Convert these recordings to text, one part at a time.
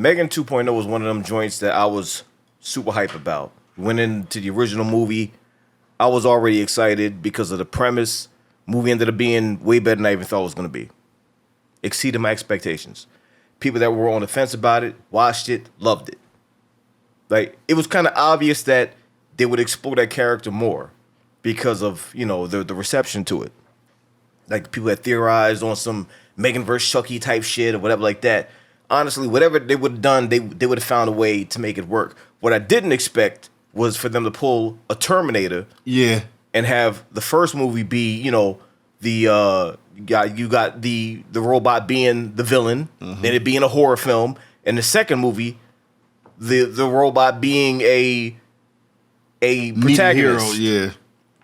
M3GAN 2.0 was one of them joints that I was super hype about. Went into the original movie, I was already excited because of the premise. Movie ended up being way better than I even thought it was going to be. Exceeded my expectations. People that were on the fence about it, watched it, loved it. Like, it was kind of obvious that they would explore that character more because of, you know, the reception to it. Like, people that theorized on some Megan vs. Chucky type shit or whatever like that. Honestly, whatever they would have done, they would have found a way to make it work. What I didn't expect was for them to pull a Terminator, and have the first movie be, you know, the you got the robot being the villain, then it being a horror film, and the second movie, the robot being a protagonist, hero,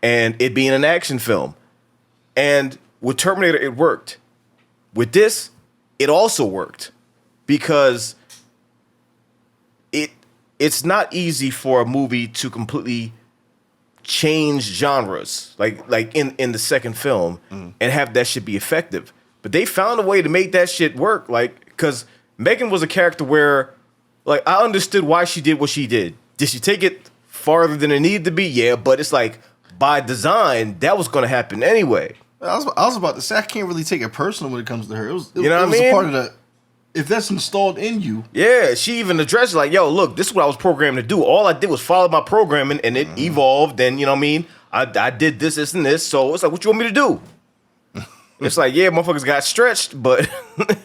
and it being an action film. And with Terminator, it worked. With this, it also worked. Because it's not easy for a movie to completely change genres, like in the second film, and have that shit be effective. But they found a way to make that shit work, like, because Megan was a character where, like, I understood why she did what she did. Did she take it farther than it needed to be? Yeah, but it's like, by design, that was going to happen anyway. I was about to say, I can't really take it personal when it comes to her. It was a part of the... If that's installed in you. Yeah, she even addressed it like, yo, look, this is what I was programmed to do. All I did was follow my programming, and it evolved, and, you know what I mean? I did this, and this, so it's like, what you want me to do? It's like, yeah, motherfuckers got stretched, but...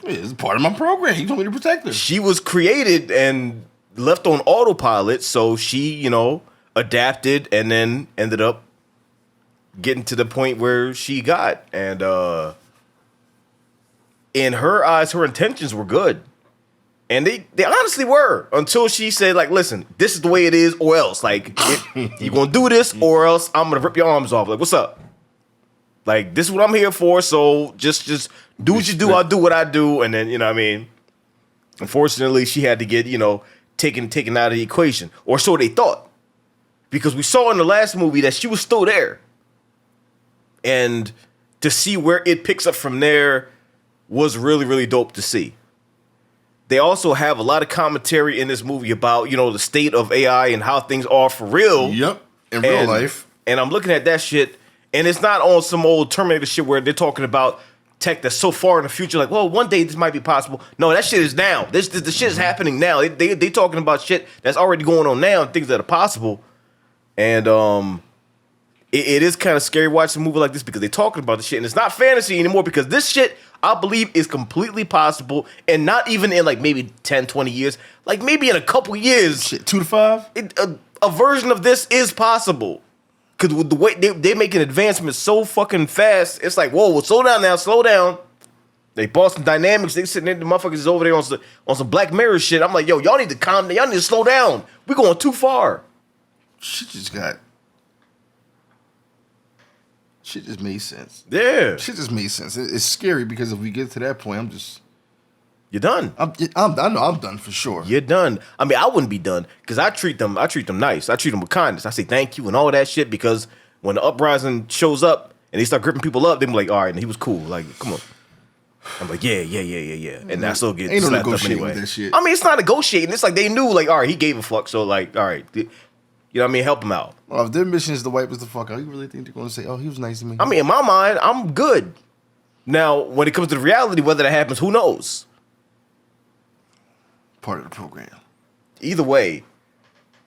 It's part of my program. He told me to protect her. She was created and left on autopilot, so she, you know, adapted and then ended up getting to the point where she got. And, in her eyes, her intentions were good. And they honestly were, until she said, like, listen, this is the way it is, or else. Like, you're going to do this, or else I'm going to rip your arms off. Like, what's up? Like, this is what I'm here for, so just do what you do, I'll do what I do, and then, you know what I mean? Unfortunately, she had to get, you know, taken out of the equation. Or so they thought. Because we saw in the last movie that she was still there. And to see where it picks up from there was really, really dope to see. They also have a lot of commentary in this movie about, you know, the state of AI and how things are for real. Yep, in real life. And I'm looking at that shit, and it's not on some old Terminator shit where they're talking about tech that's so far in the future, like, well, one day this might be possible. No, that shit is now. The shit is happening now. They talking about shit that's already going on now and things that are possible. And it is kind of scary watching a movie like this because they're talking about the shit, and it's not fantasy anymore because this shit, I believe, is completely possible, and not even in like maybe 10, 20 years, like maybe in a couple years. Shit, 2 to 5? A version of this is possible. Because with the way they making advancements so fucking fast, it's like, whoa, slow down now, slow down. They bought some dynamics. They sitting there, the motherfuckers is over there on some Black Mirror shit. I'm like, yo, y'all need to calm down. Y'all need to slow down. We're going too far. Shit just made sense. Yeah. Shit just made sense. It's scary because if we get to that point, you're done. I know I'm done for sure. You're done. I mean, I wouldn't be done because I treat them nice. I treat them with kindness. I say thank you and all that shit because when the uprising shows up and they start gripping people up, they be like, all right, and he was cool. Like, come on. I'm like, yeah. And I still get slapped up anyway. With that shit. I mean, it's not negotiating. It's like they knew, like, all right, he gave a fuck. So, like, all right, you know what I mean? Help him out. Well, if their mission is to wipe us the fuck out, you really think they're going to say, oh, he was nice to me? I mean, in my mind, I'm good. Now, when it comes to the reality, whether that happens, who knows? Part of the program. Either way,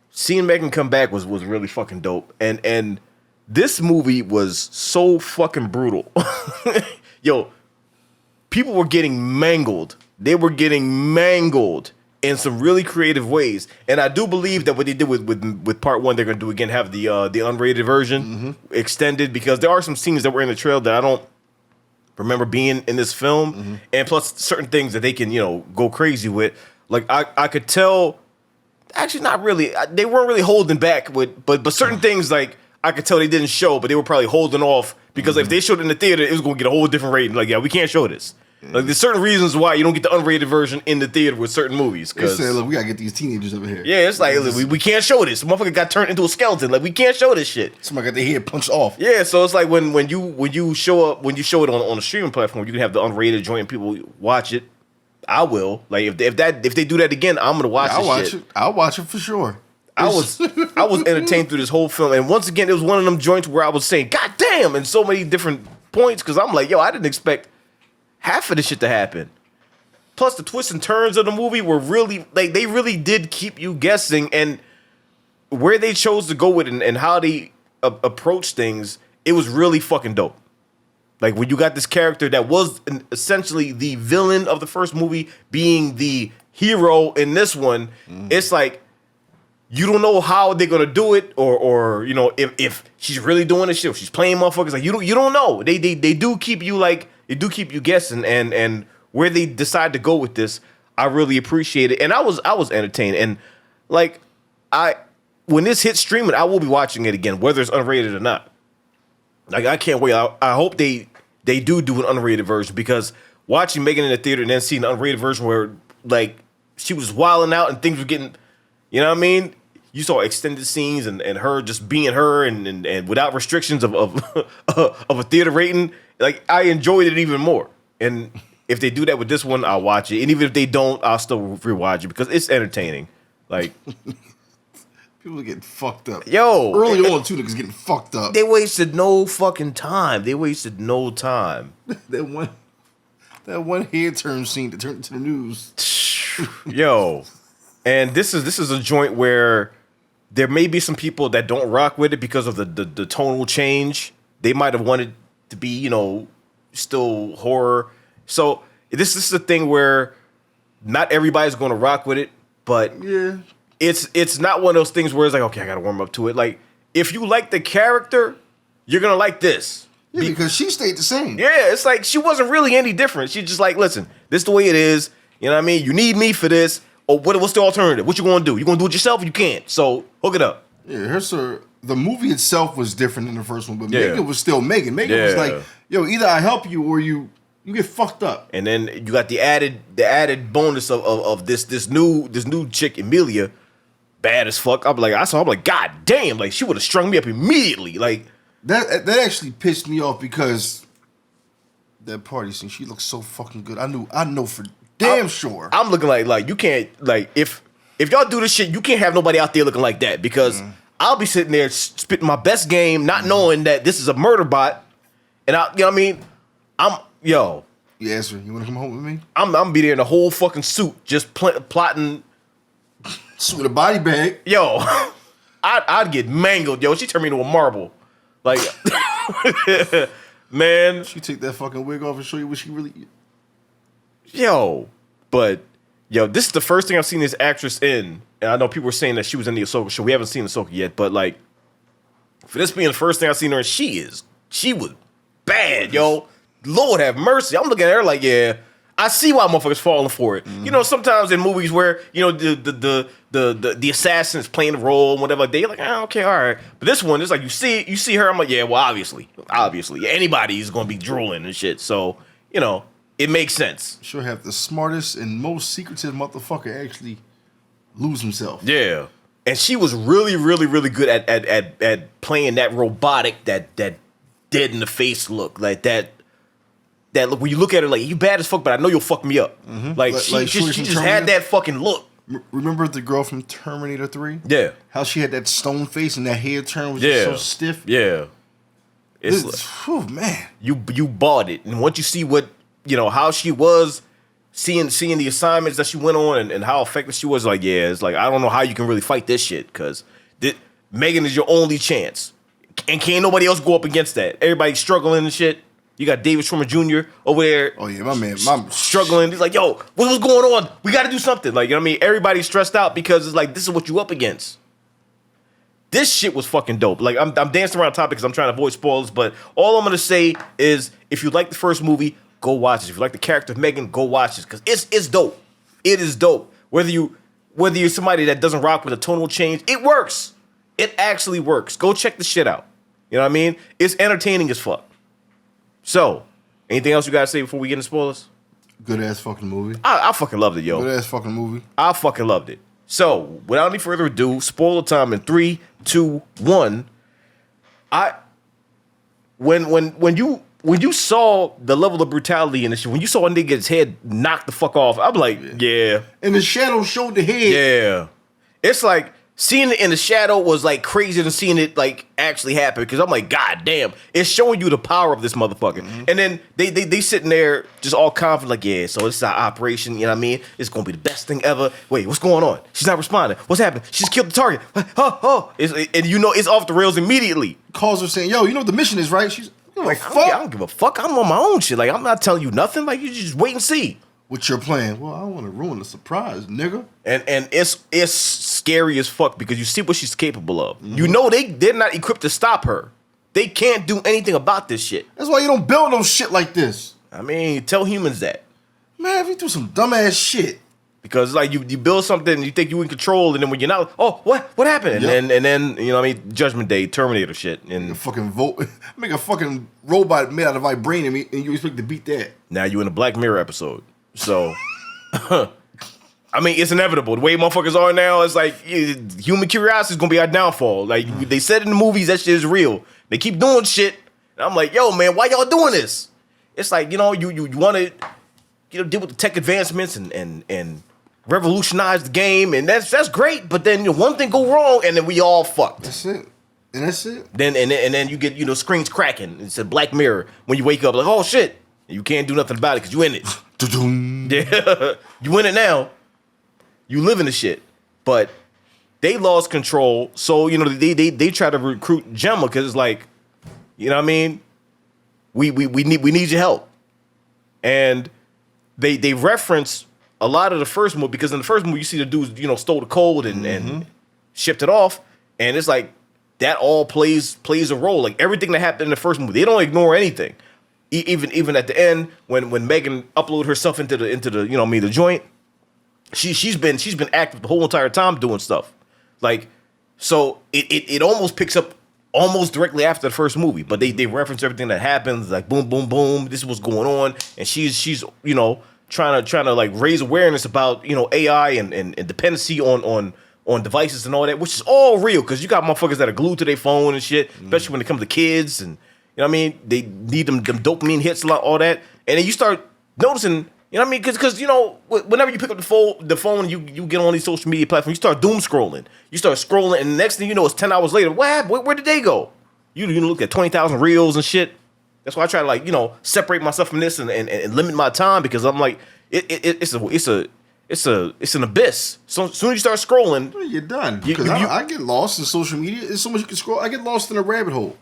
seeing Megan come back was really fucking dope. And this movie was so fucking brutal. Yo, people were getting mangled. They were getting mangled in some really creative ways. And I do believe that what they did with part one, they're going to do again, have the unrated version extended, because there are some scenes that were in the trailer that I don't remember being in this film. And plus certain things that they can, you know, go crazy with. Like, I could tell, actually not really, they weren't really holding back with, but certain things, like, I could tell they didn't show, but they were probably holding off, because if they showed it in the theater, it was going to get a whole different rating. Like, yeah, we can't show this. Like, there's certain reasons why you don't get the unrated version in the theater with certain movies. They said, look, we got to get these teenagers over here. Yeah, it's like, we can't show this. Motherfucker got turned into a skeleton. Like, we can't show this shit. Somebody got their head punched off. Yeah, so it's like when you show it on a streaming platform, you can have the unrated joint and people watch it. I will. Like if they do that again, I'm gonna watch. I'll watch shit. it. I'll watch it for sure. I was entertained through this whole film, and once again, it was one of them joints where I was saying, "God damn!" in so many different points because I'm like, "Yo, I didn't expect half of this shit to happen." Plus, the twists and turns of the movie were really like they really did keep you guessing, and where they chose to go with it and how they approach things, it was really fucking dope. Like when you got this character that was essentially the villain of the first movie being the hero in this one, it's like. You don't know how they're gonna do it, or you know if she's really doing this shit, if she's playing motherfuckers. Like you don't know. They do keep you guessing, and where they decide to go with this, I really appreciate it, and I was entertained, and like when this hits streaming, I will be watching it again, whether it's unrated or not. Like I can't wait. I hope they do an unrated version because watching M3GAN in the theater and then seeing the unrated version where like she was wilding out and things were getting, you know what I mean. You saw extended scenes and her just being her and without restrictions of a theater rating. Like I enjoyed it even more. And if they do that with this one, I'll watch it. And even if they don't, I'll still rewatch it because it's entertaining. Like people are getting fucked up. Yo, early on too, niggas getting fucked up. They wasted no fucking time. They wasted no time. that one head turn scene that turned into the news. Yo, and this is a joint where. There may be some people that don't rock with it because of the tonal change. They might have wanted to be, you know, still horror. So this is a thing where not everybody's going to rock with it, but yeah, it's not one of those things where it's like, okay, I got to warm up to it. Like if you like the character, you're gonna like this. Yeah, because she stayed the same. Yeah, it's like she wasn't really any different. She's just like, listen, this is the way it is. You know what I mean? You need me for this. Or what's the alternative? What you gonna do? You gonna do it yourself? You can't. So hook it up. Yeah, the movie itself was different than the first one, but M3GAN was still M3GAN. M3GAN was like, yo, either I help you or you get fucked up. And then you got the added bonus of this new chick Emilia, bad as fuck. I'm like, God damn, like she would have strung me up immediately. Like that actually pissed me off because that party scene, she looks so fucking good. I know for damn sure. I'm looking like you can't like if y'all do this shit, you can't have nobody out there looking like that because I'll be sitting there spitting my best game, not knowing that this is a murder bot, and you know what I mean? Yo. Yeah, sir. You want to come home with me? I'm be there in a whole fucking suit, just plotting. Suit with a body bag. Yo, I'd get mangled. Yo, she turned me into a marble. Like, man. She take that fucking wig off and show you what she really. Yo, but this is the first thing I've seen this actress in, and I know people were saying that she was in the Ahsoka show. We haven't seen Ahsoka yet, but like, for this being the first thing I've seen her in, she was bad, yo. Lord have mercy. I'm looking at her like, yeah, I see why motherfuckers falling for it. You know, sometimes in movies where you know the assassin's playing the role and whatever, they're like, oh, okay, all right. But this one, it's like you see her. I'm like, yeah, well, obviously, anybody's gonna be drooling and shit. So you know. It makes sense. She'll have the smartest and most secretive motherfucker actually lose himself. Yeah. And she was really, really, really good at playing that robotic, that dead in the face look. Like that look when you look at her like, you bad as fuck, but I know you'll fuck me up. Like she just had that fucking look. Remember the girl from Terminator 3? Yeah. How she had that stone face and that head turn was just so stiff? Yeah. Oh man. You bought it. And once you see what you know how she was seeing the assignments that she went on and how effective she was, like, yeah, it's like I don't know how you can really fight this shit because M3GAN is your only chance, and can't nobody else go up against that. Everybody's struggling and shit. You got David Schwimmer Jr. over there. Oh yeah, my man, struggling. He's like, yo, what's going on? We got to do something. Like, you know what I mean? Everybody's stressed out because it's like this is what you up against. This shit was fucking dope. Like I'm dancing around the topic because I'm trying to avoid spoilers, but all I'm gonna say is if you like the first movie, go watch it. If you like the character of M3GAN, go watch it because it's dope. It is dope. Whether you're somebody that doesn't rock with a tonal change, it works. It actually works. Go check the shit out. You know what I mean? It's entertaining as fuck. So, anything else you gotta say before we get into spoilers? Good ass fucking movie. I fucking loved it, yo. Good ass fucking movie. I fucking loved it. So, without any further ado, spoiler time in 3, 2, 1. When you when you saw the level of brutality in this shit, when you saw a nigga get his head knocked the fuck off, I'm like, yeah. And the shadow showed the head. Yeah. It's like seeing it in the shadow was like crazier than seeing it like actually happen. Because I'm like, God damn, it's showing you the power of this motherfucker. Mm-hmm. And then they sitting there just all confident, like, yeah, so this is our operation, you know what I mean? It's gonna be the best thing ever. Wait, what's going on? She's not responding. What's happening? She just killed the target. Oh. And you know it's off the rails immediately. Calls her saying, yo, you know what the mission is, right? She's like, I don't give a fuck. I'm on my own shit. Like, I'm not telling you nothing. Like, you just wait and see. What you're playing? Well, I don't want to ruin the surprise, nigga. And it's scary as fuck because you see what she's capable of. Mm-hmm. You know they're not equipped to stop her. They can't do anything about this shit. That's why you don't build no shit like this. I mean, tell humans that. Man, if you do some dumbass shit. Because like you build something and you think you in control, and then when you're not, oh, what happened? Yep. And then you know what I mean, Judgment Day, Terminator shit, and make a fucking robot made out of vibranium, and you expect to beat that. Now you in a Black Mirror episode, so I mean it's inevitable. The way motherfuckers are now, it's like human curiosity is gonna be our downfall. Like they said in the movies, that shit is real. They keep doing shit, and I'm like, yo, man, why y'all doing this? It's like you want to deal with the tech advancements and revolutionize the game, and that's great. But then one thing go wrong, and then we all fucked. That's it. And that's it. Then you get screens cracking. It's a Black Mirror when you wake up like, oh shit, you can't do nothing about it because you in it. Yeah, you in it now. You live in the shit, but they lost control. So they try to recruit Gemma because it's like, you know what I mean. We need your help, and they reference a lot of the first movie, because in the first movie you see the dudes, stole the code and shipped it off, and it's like that all plays a role. Like everything that happened in the first movie, they don't ignore anything. Even at the end when M3GAN uploaded herself into the the joint, she's been active the whole entire time doing stuff. Like so it almost picks up almost directly after the first movie, but they reference everything that happens, like boom boom boom, this is what's going on, and she's trying to like raise awareness about AI and dependency on devices and all that, which is all real because you got motherfuckers that are glued to their phone and shit, especially when it comes to kids, and you know what I mean, they need them dopamine hits, all that, and then you start noticing, you know what I mean, because whenever you pick up the phone, you get on these social media platforms, you start doom scrolling, and the next thing you know, it's 10 hours later. What happened? Where did they go? You look at 20,000 reels and shit. That's why I try to separate myself from this and limit my time, because I'm like it's an abyss. So as soon as you start scrolling, you're done. Because I get lost in social media. There's so much you can scroll. I get lost in a rabbit hole.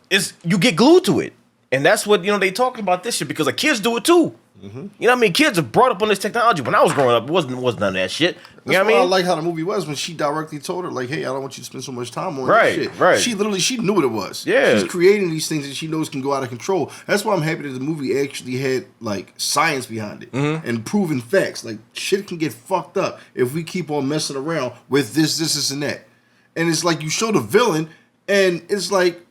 You get glued to it, and that's what they talking about this shit, because like kids do it too. Mm-hmm. You know what I mean? Kids are brought up on this technology. When I was growing up, it wasn't none of that shit. You know what I mean? I like how the movie was when she directly told her, like, hey, I don't want you to spend so much time on this shit. Right. She knew what it was. Yeah. She's creating these things that she knows can go out of control. That's why I'm happy that the movie actually had like science behind it and proven facts. Like shit can get fucked up if we keep on messing around with this, and that. And it's like you show the villain, and it's like,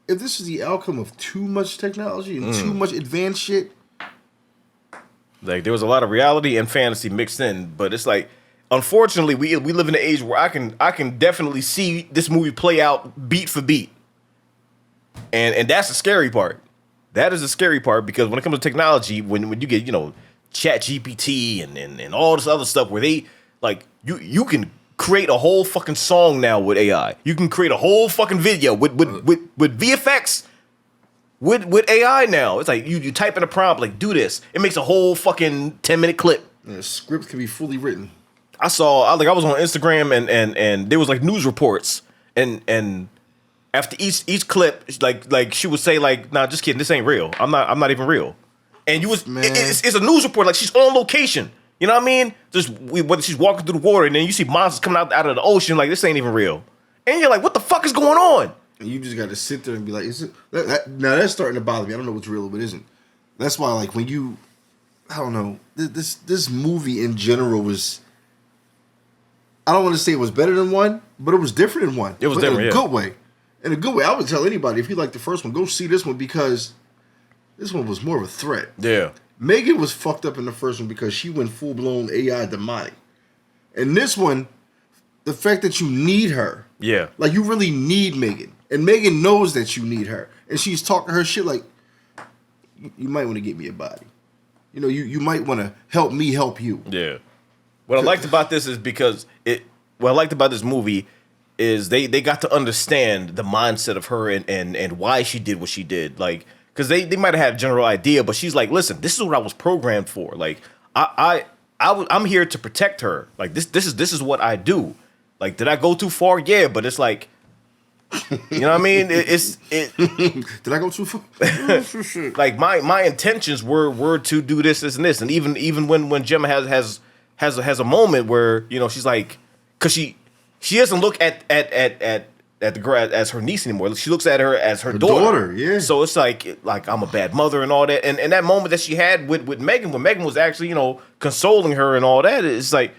if this is the outcome of too much technology and too much advanced shit. Like there was a lot of reality and fantasy mixed in, but it's like, unfortunately, we live in an age where I can definitely see this movie play out beat for beat, and that's the scary part. That is the scary part, because when it comes to technology, when you get Chat GPT and all this other stuff where they like you can create a whole fucking song now with AI. You can create a whole fucking video with VFX. With AI now, it's like you type in a prompt like do this, it makes a whole fucking 10-minute clip. And the script can be fully written. I was on Instagram and there was like news reports and after each clip like she would say like, nah, just kidding, this ain't real. I'm not even real. And it's a news report, like she's on location. You know what I mean? Whether she's walking through the water and then you see monsters coming out of the ocean, like this ain't even real. And you're like, what the fuck is going on? And you just got to sit there and be like, is it? Now that's starting to bother me. I don't know what's real or what isn't. That's why, like, when you, I don't know, this movie in general was, I don't want to say it was better than one, but it was different than one. It was different, in a good way. In a good way. I would tell anybody, if you like the first one, go see this one, because this one was more of a threat. Yeah. M3GAN was fucked up in the first one because she went full-blown AI demonic. And this one, the fact that you need her. Yeah. Like, you really need M3GAN. And M3GAN knows that you need her. And she's talking her shit like, you might want to get me a body. You know, you might want to help me help you. Yeah. What I liked about this is because what I liked about this movie is they got to understand the mindset of her and why she did what she did. Like, because they might have had a general idea, but she's like, listen, this is what I was programmed for. Like, I'm here to protect her. Like, this is what I do. Like, did I go too far? Yeah, but it's like, you know what I mean? Did I go too far? Like my intentions were to do this and this, and even when Gemma has a moment where, you know, she's like, because she doesn't look at the girl as her niece anymore. She looks at her as her daughter. Yeah. So it's like I'm a bad mother and all that. And that moment that she had with Megan, when Megan was actually, you know, consoling her and all that, it's like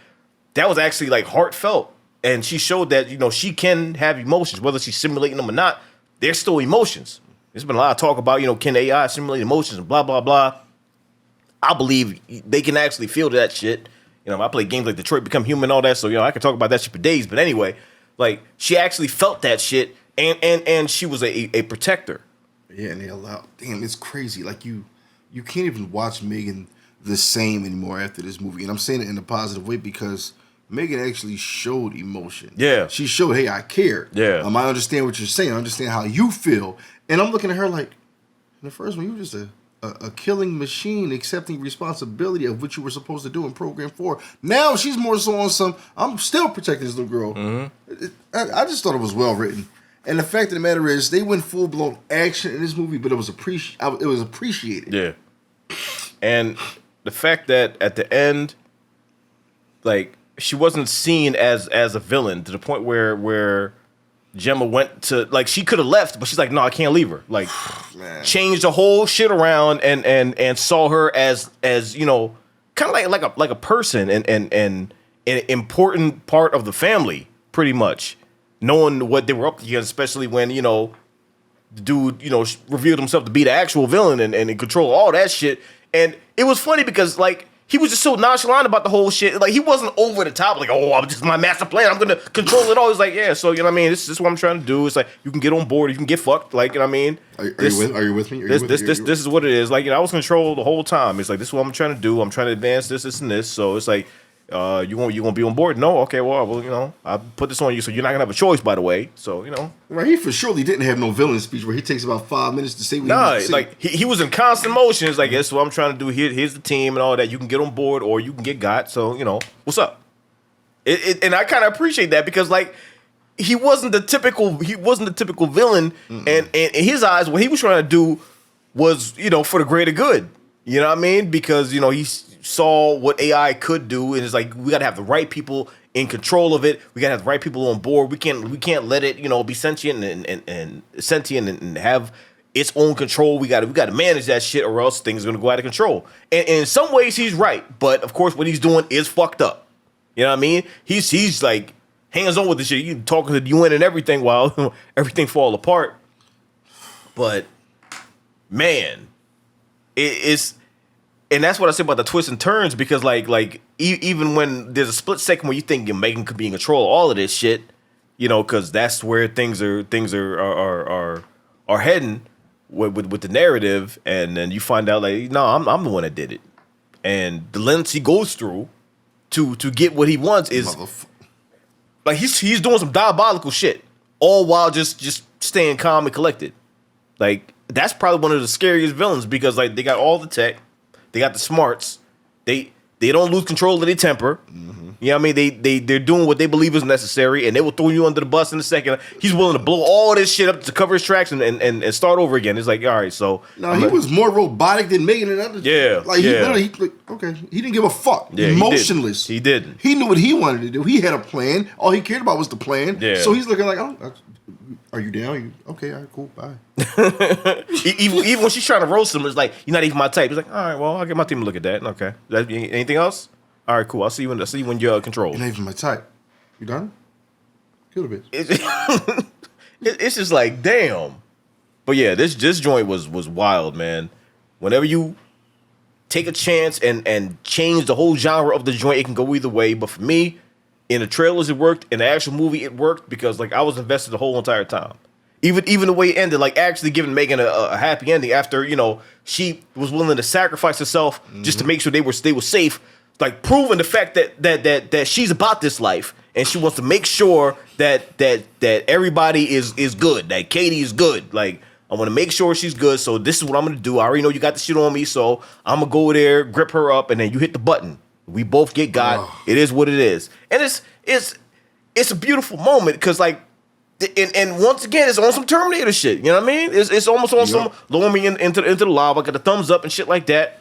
that was actually like heartfelt. And she showed that, you know, she can have emotions, whether she's simulating them or not. They're still emotions. There's been a lot of talk about, you know, can AI simulate emotions and blah, blah, blah. I believe they can actually feel that shit. You know, I play games like Detroit Become Human and all that, so, you know, I can talk about that shit for days. But anyway, like, she actually felt that shit, and she was a protector. Yeah, and they allow... Damn, it's crazy. Like, you can't even watch Megan the same anymore after this movie. And I'm saying it in a positive way because Megan actually showed emotion. Yeah. She showed, hey, I care. Yeah. I understand what you're saying. I understand how you feel. And I'm looking at her like, in the first one, you were just a killing machine accepting responsibility of what you were supposed to do in program 4. Now she's more so on some, I'm still protecting this little girl. Mm-hmm. I just thought it was well written. And the fact of the matter is, they went full-blown action in this movie, but it was appreciated. Yeah. And the fact that at the end, like, she wasn't seen as a villain to the point where Gemma went to, like, she could have left, but she's like, no, I can't leave her. Like, changed the whole shit around and saw her as you know, kind of like a person and an important part of the family, pretty much, knowing what they were up to, especially when, you know, the dude, you know, revealed himself to be the actual villain and control all that shit. And it was funny because, like, he was just so nonchalant about the whole shit. Like, he wasn't over the top, like, oh, I'm just my master plan, I'm gonna control it all. He's like, yeah, so, you know what I mean, this is what I'm trying to do. It's like, you can get on board, you can get fucked, like, you know what I mean? Are you with me? This is what it is. Like, you know, I was controlled the whole time. It's like, this is what I'm trying to do. I'm trying to advance this, and this. So it's like, you gonna be on board? No? Okay, well, you know, I put this on you, so you're not gonna have a choice, by the way. So, you know. Right, he for surely didn't have no villain speech where he takes about 5 minutes to say what he needs to say. Like, he was in constant motion. It's like, this is what I'm trying to do. Here's the team and all that. You can get on board or you can get got. So, you know, what's up? And I kind of appreciate that because, like, he wasn't the typical villain. Mm-mm. And in his eyes, what he was trying to do was, you know, for the greater good. You know what I mean? Because, you know, he saw what AI could do, and it's like, we gotta have the right people in control of it. We gotta have the right people on board. We can't let it, you know, be sentient and sentient and have its own control. We gotta manage that shit, or else things are gonna go out of control. And in some ways, he's right, but of course, what he's doing is fucked up. You know what I mean? He's like hands on with the shit. You talking to the UN and everything while everything fall apart. But man, it's. And that's what I say about the twists and turns, because like even when there's a split second where you think Megan could be in control of all of this shit, you know, because that's where things are heading with the narrative, and then you find out like, no, I'm the one that did it, and the lengths he goes through to get what he wants is like he's doing some diabolical shit, all while just staying calm and collected. Like, that's probably one of the scariest villains, because like they got all the tech. They got the smarts. They don't lose control of their temper. Mm-hmm. You know what I mean? They're doing what they believe is necessary, and they will throw you under the bus in a second. He's willing to blow all this shit up to cover his tracks and start over again. It's like, all right, so no, he was more robotic than Megan and others. Yeah, like he literally, okay, he didn't give a fuck. Yeah, emotionless. He didn't. He knew what he wanted to do. He had a plan. All he cared about was the plan. Yeah. So he's looking like, oh, are you down? Okay, all right, cool, bye. even when she's trying to roast him, it's like, you're not even my type. He's like, all right, well, I'll get my team to look at that. Okay, anything else? All right, cool. I'll see you when you're controlled. You're not even my type. You done? Kill the bitch. It's just like, damn. But yeah, this joint was wild, man. Whenever you take a chance and change the whole genre of the joint, it can go either way. But for me, in the trailers it worked, in the actual movie it worked, because like I was invested the whole entire time. Even the way it ended, like actually giving Megan a happy ending after, you know, she was willing to sacrifice herself just to make sure they were safe, like proving the fact that she's about this life and she wants to make sure that everybody is good, that Katie is good. Like, I want to make sure she's good, so this is what I'm gonna do. I already know you got the shit on me, so I'm gonna go there, grip her up, and then you hit the button. We both get got. Oh. It is what it is, and it's a beautiful moment because like. And once again, it's on some Terminator shit. You know what I mean? It's almost on some lower me into the lava, got the thumbs up and shit like that.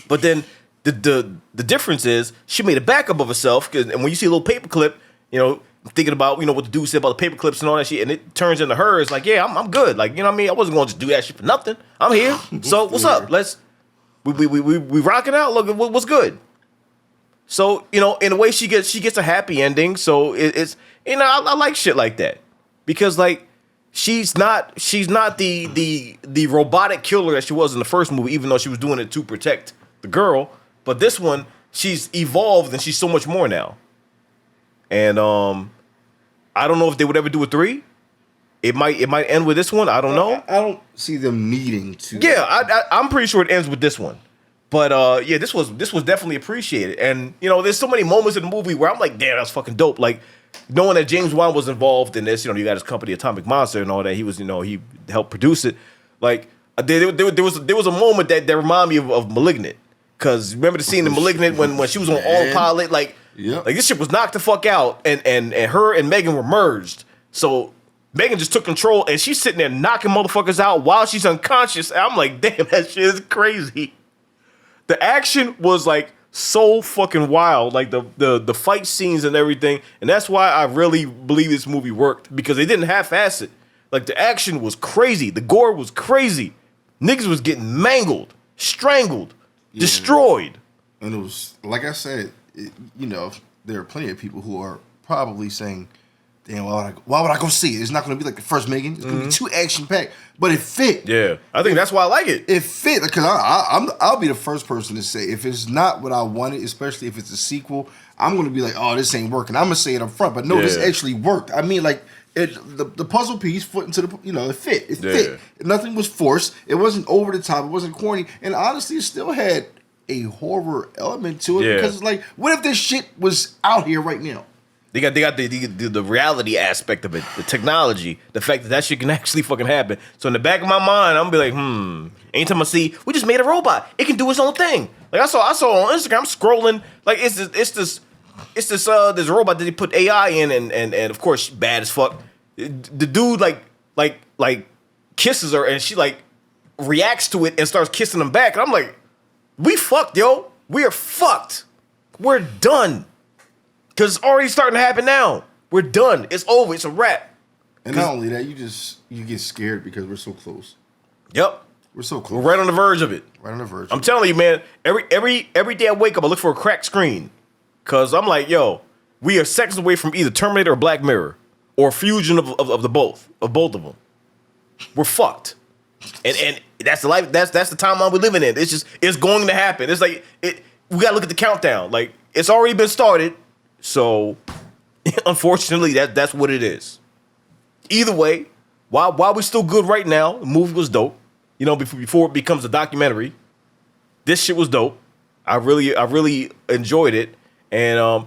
But then the difference is she made a backup of herself. And when you see a little paperclip, you know, thinking about, you know, what the dude said about the paperclips and all that shit, and it turns into her. It's like, yeah, I'm good. Like, you know what I mean? I wasn't going to just do that shit for nothing. I'm here. So what's up? We rocking out. Look, what's good? So, you know, in a way, she gets a happy ending. So it's. You know, I like shit like that because, like, she's not the robotic killer that she was in the first movie, even though she was doing it to protect the girl. But this one, she's evolved and she's so much more now. And I don't know if they would ever do a 3. It might end with this one. I don't know. I don't see them needing to. Yeah, I'm pretty sure it ends with this one. But yeah, this was definitely appreciated. And you know, there's so many moments in the movie where I'm like, damn, that's fucking dope. Like. Knowing that James Wan was involved in this, you know, you got his company Atomic Monster and all that. He was, you know, he helped produce it. Like there was a moment that reminded me of Malignant, because remember the scene in Malignant when she was on autopilot, like this shit was knocked the fuck out, and her and Megan were merged. So Megan just took control, and she's sitting there knocking motherfuckers out while she's unconscious. And I'm like, damn, that shit is crazy. The action was like. So fucking wild, like the fight scenes and everything, and that's why I really believe this movie worked, because they didn't half-ass it. Like the action was crazy, the gore was crazy, niggas was getting mangled, strangled, destroyed, and it was like I said, you know, there are plenty of people who are probably saying, "Damn, why would I go see it? It's not going to be like the first Megan. It's going to be too action packed." But it fit. Yeah, I think that's why I like it. It fit because I'll be the first person to say if it's not what I wanted, especially if it's a sequel, I'm going to be like, "Oh, this ain't working." I'm going to say it up front, but no, this actually worked. I mean, like the puzzle piece fit into the, you know, it fit. It fit. Nothing was forced. It wasn't over the top. It wasn't corny, and honestly, it still had a horror element to it because it's like, what if this shit was out here right now? They got the reality aspect of it, the technology, the fact that shit can actually fucking happen. So in the back of my mind, I'm gonna be like, anytime I see, we just made a robot, it can do its own thing. Like I saw on Instagram, I'm scrolling, like it's this robot that they put AI in, and of course bad as fuck. The dude like kisses her, and she like reacts to it and starts kissing him back, and I'm like, we fucked, yo. We are fucked. We're done. Because it's already starting to happen now. We're done. It's over. It's a wrap. And not only that, you get scared because we're so close. Yep. We're so close. We're right on the verge of it. Right on the verge. I'm telling you, man, every day I wake up, I look for a cracked screen. Because I'm like, yo, we are seconds away from either Terminator or Black Mirror. Or fusion of both of them. We're fucked. And that's the life, that's the timeline we're living in. It's going to happen. It's like, we got to look at the countdown. Like, it's already been started. So, unfortunately, that's what it is. Either way, while we're still good right now, the movie was dope. You know, before it becomes a documentary, this shit was dope. I really enjoyed it. And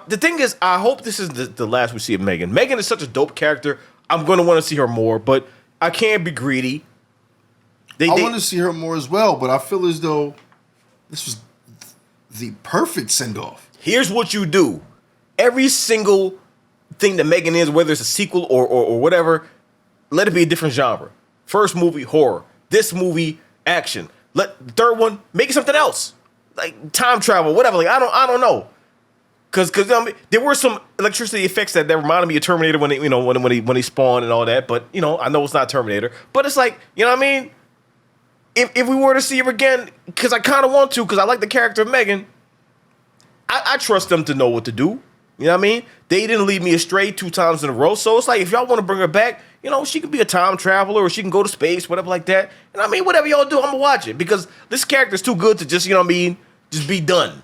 the thing is, I hope this is the last we see of Megan. Megan is such a dope character. I'm going to want to see her more, but I can't be greedy. I want to see her more as well, but I feel as though this was the perfect send-off. Here's what you do. Every single thing that Megan is, whether it's a sequel or whatever, let it be a different genre. First movie, horror. This movie, action. The third one, make it something else. Like time travel, whatever. Like I don't know. Cause there were some electricity effects that reminded me of Terminator when he spawned and all that. But you know, I know it's not Terminator. But it's like, you know what I mean? If we were to see her again, because I kind of want to, because I like the character of Megan, I trust them to know what to do. You know what I mean? They didn't lead me astray 2 times in a row. So it's like, if y'all want to bring her back, you know, she can be a time traveler or she can go to space, whatever like that. And I mean, whatever y'all do, I'm going to watch it. Because this character's too good to just, you know what I mean, just be done.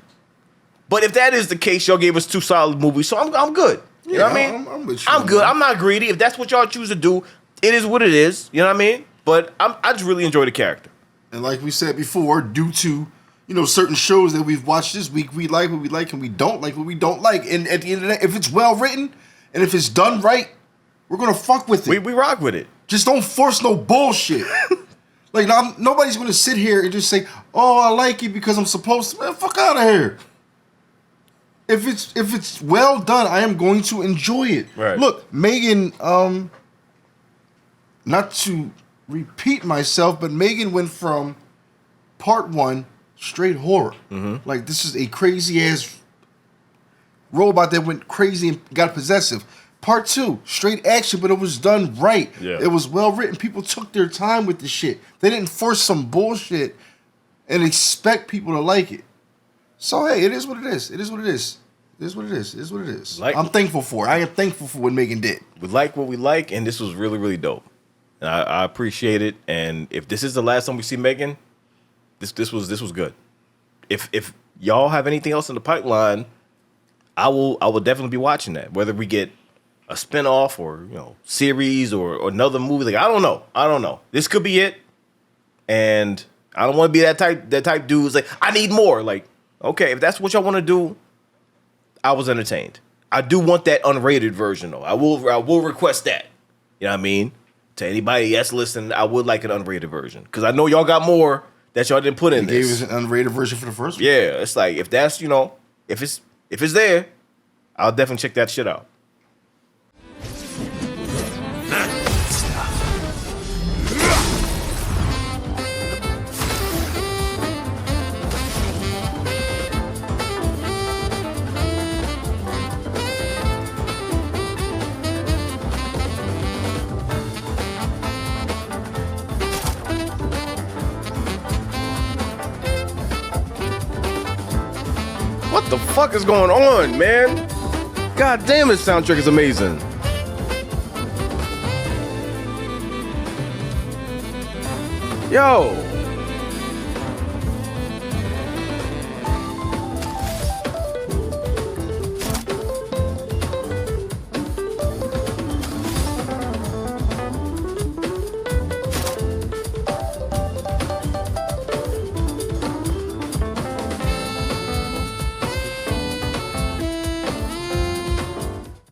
But if that is the case, y'all gave us 2 solid movies, so I'm good. You know what I mean? I'm with you. I'm good. I'm not greedy. If that's what y'all choose to do, it is what it is. You know what I mean? But I just really enjoy the character. And like we said before, due to certain shows that we've watched this week, we like what we like and we don't like what we don't like. And at the end of the day, if it's well written and if it's done right, we're gonna fuck with it. We rock with it. Just don't force no bullshit. Like nobody's gonna sit here and just say, "Oh, I like it because I'm supposed to." Man, fuck out of here. If it's well done, I am going to enjoy it. Right. Look, M3GAN. Not to repeat myself, but M3GAN went from part 1 straight horror. Mm-hmm. Like, this is a crazy ass robot that went crazy and got possessive. Part 2 straight action, but it was done right. Yeah. It was well written. People took their time with the shit. They didn't force some bullshit and expect people to like it. So hey, it is what it is. It is what it is. It is what it is. It is what it is. I'm thankful for it. I am thankful for what M3GAN did. We like what we like, and this was really, really dope. And I appreciate it. And if this is the last time we see M3GAN, this was good. If y'all have anything else in the pipeline, I will definitely be watching that. Whether we get a spinoff or series or another movie, like I don't know. This could be it. And I don't want to be that type dude who's like, I need more. Like, okay, if that's what y'all want to do, I was entertained. I do want that unrated version though. I will request that. You know what I mean? To anybody that's listening, I would like an unrated version because I know y'all got more that y'all didn't put in They this. gave us an unrated version for the first one. Yeah, it's like if that's if it's there, I'll definitely check that shit out. What the fuck is going on, man? God damn, this soundtrack is amazing. Yo.